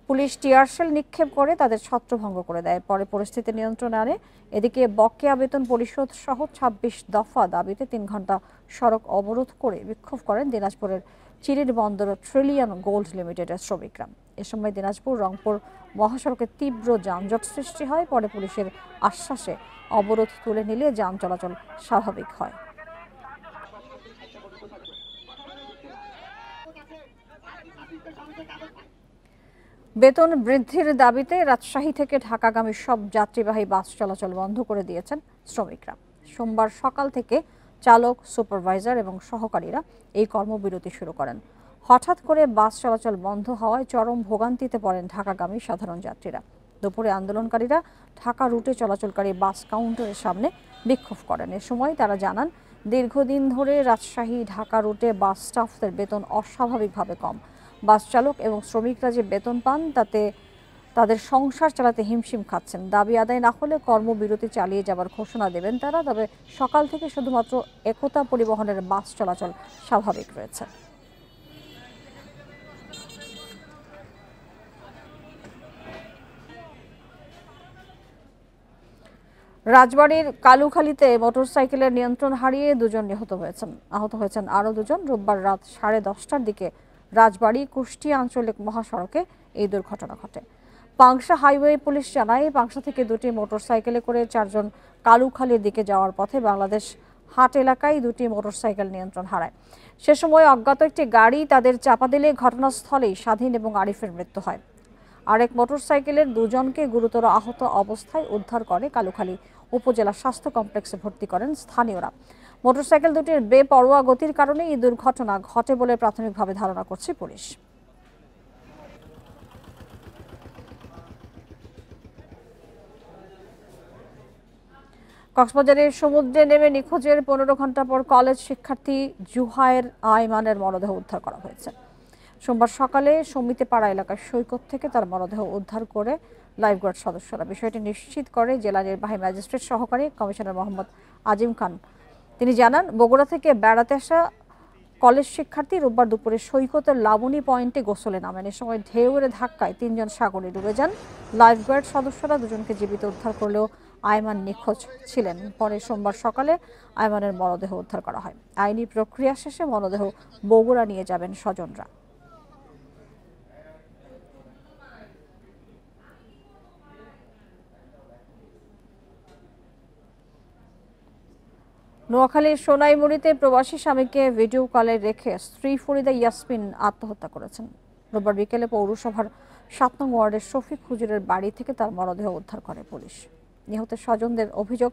পুলিশ টিয়ারশেল নিক্ষেপ করে তাদের ছত্রভঙ্গ করে দেয়। পরে পরিস্থিতি নিয়ন্ত্রণে আনে। এদিকে বকেয়া বেতন পরিশোধ সহ ২৬ দফা দাবিতে ৩ ঘন্টা সড়ক অবরোধ করে বিক্ষোভ করেন দিনাজপুরের চিরির বন্দর ট্রিলিয়ন গোল্ড লিমিটেডের শ্রমিকরা। এ সময় দিনাজপুর রংপুর মহাসড়কে তীব্র যানজট সৃষ্টি হয়। পরে পুলিশের আশ্বাসে অবরোধ তুলে নিলে যান চলাচল স্বাভাবিক হয়। বেতন বৃদ্ধির দাবিতে রাজশাহী থেকে ঢাকাগামী সব যাত্রীবাহী বাস চলাচল বন্ধ করে দিয়েছেন শ্রমিকরা। সোমবার সকাল থেকে চালক, সুপারভাইজার এবং সহকারীরা এই কর্মবিরতি শুরু করেন। হঠাৎ করে বাস চলাচল বন্ধ হওয়ায় চরম ভোগান্তিতে পড়েন ঢাকাগামী সাধারণ যাত্রীরা। দুপুরে আন্দোলনকারীরা ঢাকা রুটে চলাচলকারী বাস কাউন্টারের সামনে বিক্ষোভ করেন। এ সময় তারা জানান, দীর্ঘদিন ধরে রাজশাহী ঢাকা রুটে বাস স্টাফদের বেতন অস্বাভাবিকভাবে কম। বাস চালক এবং শ্রমিকরা যে বেতন পান তাতে তাদের সংসার চালাতে হিমশিম খাচ্ছেন। দাবি আদায় না হলে কর্মবিরতি চালিয়ে যাবার ঘোষণা দেবেন তারা। তবে সকাল থেকে শুধুমাত্র একতা পরিবহনের বাস চলাচল স্বাভাবিক রয়েছে। রাজবাড়ীর কালুখালীতে মোটরসাইকেলের নিয়ন্ত্রণ হারিয়ে ২ জন নিহত হয়েছেন। আহত হয়েছেন আরও ২ জন। রোববার রাত 10:30টার দিকে রাজবাড়ী কুষ্টিয়া আঞ্চলিক মহাসড়কে এই দুর্ঘটনা ঘটে। পাংশা হাইওয়ে পুলিশ জানায়, পাংশা থেকে দুটি মোটরসাইকেলে করে 4 জন কালুখালীর দিকে যাওয়ার পথে বাংলাদেশ হাট এলাকায় দুটি মোটরসাইকেল নিয়ন্ত্রণ হারায়। সে সময় অজ্ঞাত একটি গাড়ি তাদের চাপা দিলে ঘটনাস্থলেই স্বাধীন এবং আরিফের মৃত্যু হয়। আরেক মোটরসাইকেলের 2 জনকে গুরুতর আহত অবস্থায় উদ্ধার করে কালুখালী উপজেলা স্বাস্থ্য কমপ্লেক্সে ভর্তি করেন স্থানীয়রা। মোটরসাইকেল দুটির বেপরোয়া গতির কারণে এই দুর্ঘটনা ঘটে বলে প্রাথমিকভাবে ধারণা করছে পুলিশ। কক্সবাজারের সমুদ্রে নেমে নিখোঁজের 15 ঘন্টা পর কলেজ শিক্ষার্থী জুহায়ের আইমানের মরদেহ উদ্ধার করা হয়েছে। সোমবার সকালে সমিতিপাড়া এলাকার সৈকত থেকে তার মরদেহ উদ্ধার করে লাইফগার্ড সদস্যরা। বিষয়টি নিশ্চিত করে জেলা নির্বাহী ম্যাজিস্ট্রেট সহকারী কমিশনার মোহাম্মদ আজিম খান। তিনি জানান, বগুড়া থেকে বেড়াতে আসা কলেজ শিক্ষার্থী রোববার দুপুরে সৈকতের লাবণী পয়েন্টে গোসলে নামেন। এ সময় ঢেউয়ের ধাক্কায় 3 জন সাগরে ডুবে যান। লাইফগার্ড সদস্যরা 2 জনকে জীবিত উদ্ধার করলেও আয়মান নিখোঁজ ছিলেন। পরে সোমবার সকালে আয়মানের মরদেহ উদ্ধার করা হয়। আইনি প্রক্রিয়া শেষে মরদেহ বগুড়া নিয়ে যাবেন স্বজনরা। নোয়াখালীর সোনাইমুড়িতে প্রবাসী স্বামীকে ভিডিও কলে রেখে স্ত্রী ফরিদা ইয়াসমিন আত্মহত্যা করেছেন। রোববার বিকেলে পৌরসভার 7 নং ওয়ার্ডের শফিক হুজুরের বাড়ি থেকে তার মরদেহ উদ্ধার করে পুলিশ। নিহতের স্বজনদের অভিযোগ,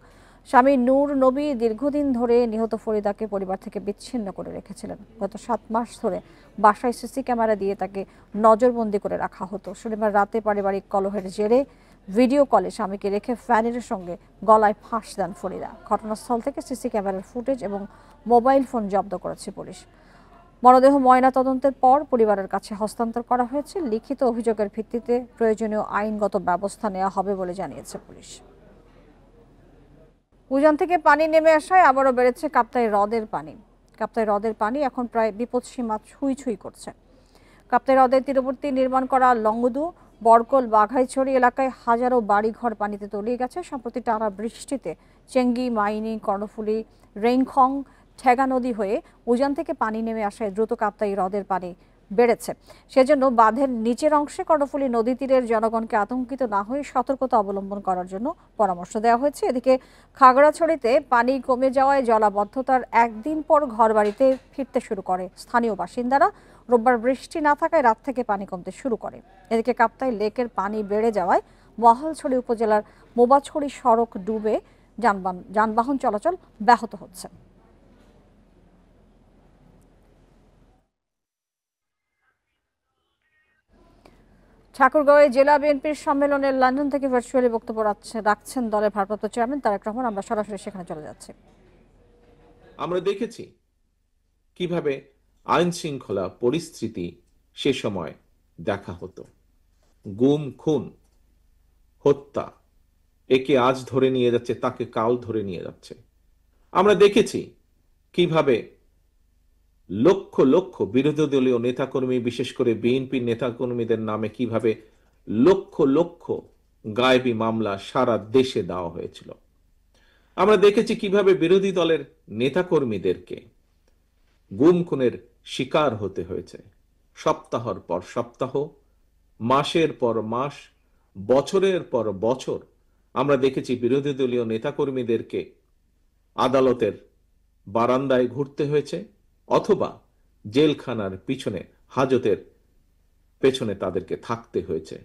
স্বামী নূর নবী দীর্ঘদিন ধরে নিহত ফরিদাকে পরিবার থেকে বিচ্ছিন্ন করে রেখেছিলেন। গত 7 মাস ধরে বাসায় সিসি ক্যামেরা দিয়ে তাকে নজরবন্দি করে রাখা হতো। শনিবার রাতে পারিবারিক কলহের জেরে ভিডিও কলে স্বামীকে রেখে ফ্যানের সঙ্গে গলায় ফাঁস দেন ফরিদা। ঘটনাস্থল থেকে সিসি ক্যামেরার ফুটেজ এবং মোবাইল ফোন জব্দ করেছে পুলিশ। মরদেহ ময়না তদন্তের পর পরিবারের কাছে হস্তান্তর করা হয়েছে। লিখিত অভিযোগের ভিত্তিতে প্রয়োজনীয় আইনগত ব্যবস্থা নেওয়া হবে বলে জানিয়েছে পুলিশ। উজান থেকে পানি নেমে আসায় আবারও বেড়েছে কাপ্তাই হ্রদের পানি। কাপ্তাই হ্রদের পানি এখন প্রায় বিপদসীমা ছুঁই ছুঁই করছে। কাপ্তাই হ্রদের তীরবর্তী নির্মাণ করা লংগদু, বরকল, বাঘাইছড়ি এলাকায় হাজারো বাড়িঘর পানিতে তলিয়ে গেছে। সম্প্রতি টানা বৃষ্টিতে চেঙ্গি, মাইনি, কর্ণফুলী, রেইনখং, ঠেগা নদী হয়ে উজান থেকে পানি নেমে আসায় দ্রুত কাপ্তাই হ্রদের পানি বেড়েছে। সেজন্য বাঁধের নিচের অংশে কর্ণফুলী নদী তীরের জনগণকে আতঙ্কিত না হয়ে সতর্কতা অবলম্বন করার জন্য পরামর্শ দেওয়া হয়েছে। এদিকে খাগড়াছড়িতে পানি কমে যাওয়ায় জলাবদ্ধতার একদিন পর ঘরবাড়িতে ফিরতে শুরু করে স্থানীয় বাসিন্দারা। রোববার বৃষ্টি না থাকায় রাত থেকে পানি কমতে শুরু করে। এদিকে কাপ্তাই লেকের পানি বেড়ে যাওয়ায় মহালছড়ি উপজেলার মোবাছড়ি সড়ক ডুবে যানবাহন চলাচল ব্যাহত হচ্ছে। ঠাকুরগাঁওয়ে জেলা বিএনপির সম্মেলনের লন্ডন থেকে ভার্চুয়ালি বক্তব্য রাখছেন দলের ভারপ্রাপ্ত চেয়ারম্যান তারেক রহমান। আমরা সরাসরি সেখানে চলে যাচ্ছি। আমরা দেখেছি কিভাবে আইন শৃঙ্খলা পরিস্থিতি সে সময় দেখা হতো। গুম, খুন, হত্যা, একে আজ ধরে নিয়ে যাচ্ছে, তাকে কাল ধরে নিয়ে যাচ্ছে। আমরা দেখেছি কিভাবে লক্ষ লক্ষ বিরোধী দলীয় নেতাকর্মী, বিশেষ করে বিএনপির নেতাকর্মীদের নামে কিভাবে লক্ষ লক্ষ গায়েবী মামলা সারা দেশে দেওয়া হয়েছিল। আমরা দেখেছি কিভাবে বিরোধী দলের নেতাকর্মীদেরকে গুম খুনের শিকার হতে হয়েছে। সপ্তাহের পর সপ্তাহ, মাসের পর মাস, বছরের পর বছর আমরা দেখেছি বিরোধী দলীয় নেতাকর্মীদেরকে আদালতের বারান্দায় ঘুরতে হয়েছে অথবা জেলখানার পিছনে, হাজতের পেছনে তাদেরকে থাকতে হয়েছে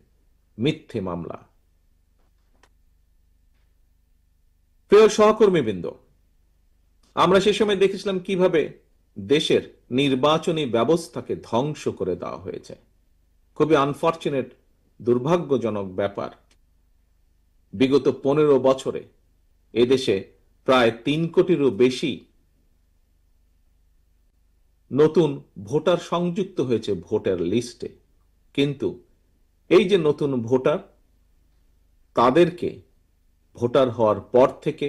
মিথ্যে মামলা। প্রিয় সহকর্মীবৃন্দ, আমরা সে সময় দেখেছিলাম কিভাবে দেশের নির্বাচনী ব্যবস্থাকে ধ্বংস করে দেওয়া হয়েছে। খুবই আনফরচুনেট, দুর্ভাগ্যজনক ব্যাপার। বিগত 15 বছরে এদেশে প্রায় 3 কোটিরও বেশি নতুন ভোটার সংযুক্ত হয়েছে ভোটার লিস্টে। কিন্তু এই যে নতুন ভোটার, তাদেরকে ভোটার হওয়ার পর থেকে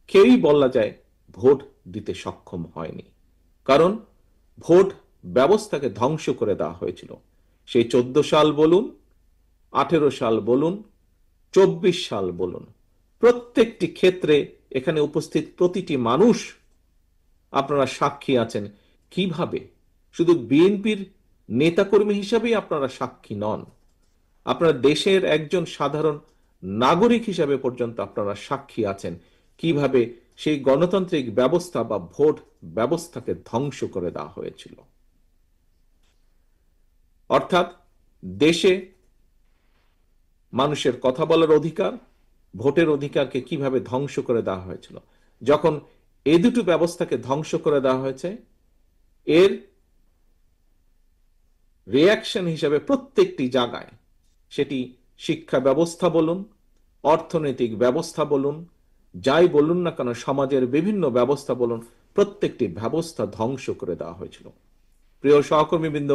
কেউই বলা যায় ভোট দিতে সক্ষম হয়নি। কারণ ভোট ব্যবস্থাকে ধ্বংস করে দেওয়া হয়েছিল। সেই 14 সাল বলুন, 18 সাল বলুন, 24 সাল বলুন, প্রত্যেকটি ক্ষেত্রে এখানে উপস্থিত প্রতিটি মানুষ আপনারা সাক্ষী আছেন কিভাবে, শুধু বিএনপির নেতাকর্মী হিসাবেই আপনারা সাক্ষী নন, আপনারা দেশের একজন সাধারণ নাগরিক হিসাবে পর্যন্ত আপনারা সাক্ষী আছেন কিভাবে সেই গণতান্ত্রিক ব্যবস্থা বা ভোট ব্যবস্থাকে ধ্বংস করে দেওয়া হয়েছিল। অর্থাৎ দেশে মানুষের কথা বলার অধিকার, ভোটের অধিকারকে কিভাবে ধ্বংস করে দেওয়া হয়েছিল। যখন এই দুটো ব্যবস্থাকে ধ্বংস করে দেওয়া হয়েছে, এর রিয়াকশন হিসেবে প্রত্যেকটি জায়গায়, সেটি শিক্ষা ব্যবস্থা বলুন, অর্থনৈতিক ব্যবস্থা বলুন, যাই বলুন না কেন, সমাজের বিভিন্ন ব্যবস্থা বলুন, প্রত্যেকটি ব্যবস্থা ধ্বংস করে দেওয়া হয়েছিল। প্রিয় সহকর্মীবৃন্দ,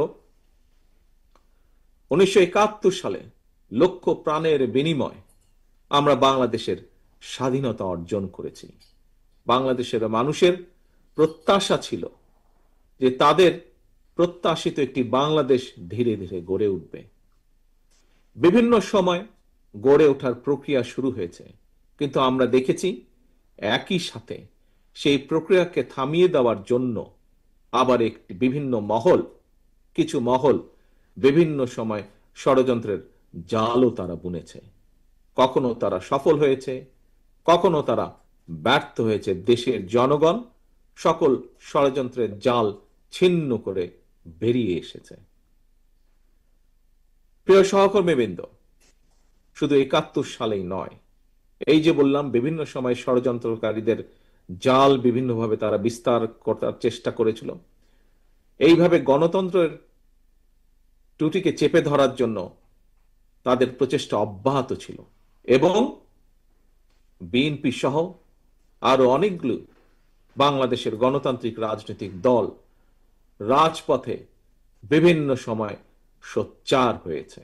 1971 সালে লক্ষ প্রাণের বিনিময় আমরা বাংলাদেশের স্বাধীনতা অর্জন করেছি। বাংলাদেশের মানুষের প্রত্যাশা ছিল যে তাদের প্রত্যাশিত একটি বাংলাদেশ ধীরে ধীরে গড়ে উঠবে। বিভিন্ন সময় গড়ে ওঠার প্রক্রিয়া শুরু হয়েছে, কিন্তু আমরা দেখেছি একই সাথে সেই প্রক্রিয়াকে থামিয়ে দেওয়ার জন্য আবার একটি বিভিন্ন মহল, কিছু মহল বিভিন্ন সময় ষড়যন্ত্রের জালও তারা বুনেছে। কখনো তারা সফল হয়েছে, কখনো তারা ব্যর্থ হয়েছে। দেশের জনগণ সকল ষড়যন্ত্রের জাল ছিন্ন করে বেরিয়ে এসেছে। প্রিয় সহকর্মীবৃন্দ, শুধু 71 সালেই নয়, এই যে বললাম বিভিন্ন সময় ষড়যন্ত্রকারীদের জাল বিভিন্নভাবে তারা বিস্তার করার চেষ্টা করেছিল। এইভাবে গণতন্ত্রের ত্রুটিকে চেপে ধরার জন্য তাদের প্রচেষ্টা অব্যাহত ছিল এবং বিএনপি সহ আরো অনেকগুলো বাংলাদেশের গণতান্ত্রিক রাজনৈতিক দল রাজপথে বিভিন্ন সময় সোচ্চার হয়েছে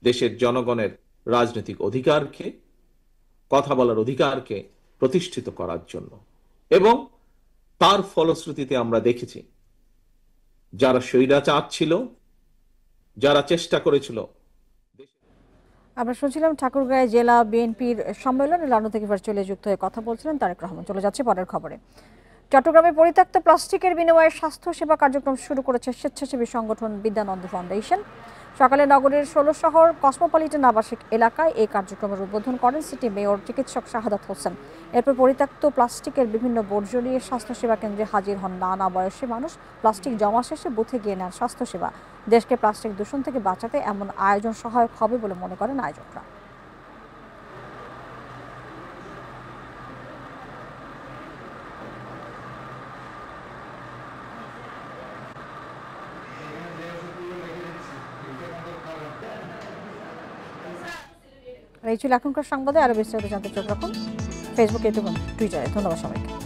দেশের জনগণের রাজনৈতিক অধিকারকে, কথা বলার অধিকারকে প্রতিষ্ঠিত করার জন্য। এবং তার ফলশ্রুতিতে আমরা দেখেছি যারা স্বৈরাচার ছিল, যারা চেষ্টা করেছিল। আমরা শুনছিলাম ঠাকুরগাঁও জেলা বিএনপির সম্মেলনে লন্ডন থেকে ভার্চুয়ালি যুক্ত হয়ে কথা বলছিলেন তারেক রহমান। চলে যাচ্ছে পরের খবরে। চট্টগ্রামে পরিত্যক্ত প্লাস্টিকের বিনিময়ে স্বাস্থ্য সেবা কার্যক্রম শুরু করেছে স্বেচ্ছাসেবী সংগঠন বিদ্যানন্দ ফাউন্ডেশন। সকালে নগরের 16 শহর কসমোপলিটন আবাসিক এলাকায় এই কার্যক্রমের উদ্বোধন করেন সিটি মেয়র চিকিৎসক শাহাদাত হোসেন। এরপর পরিত্যক্ত প্লাস্টিকের বিভিন্ন বর্জ্য নিয়ে স্বাস্থ্যসেবা কেন্দ্রে হাজির হন নানা বয়সী মানুষ। প্লাস্টিক জমা শেষে বুথে গিয়ে নেন স্বাস্থ্যসেবা। দেশকে প্লাস্টিক দূষণ থেকে বাঁচাতে এমন আয়োজন সহায়ক হবে বলে মনে করেন আয়োজকরা। এই ছিল এখনকার সংবাদে। আরো বিস্তারিত জানতে চোখ রাখুন ফেসবুক, ইউটিউব, টুইটারে। ধন্যবাদ সবাইকে।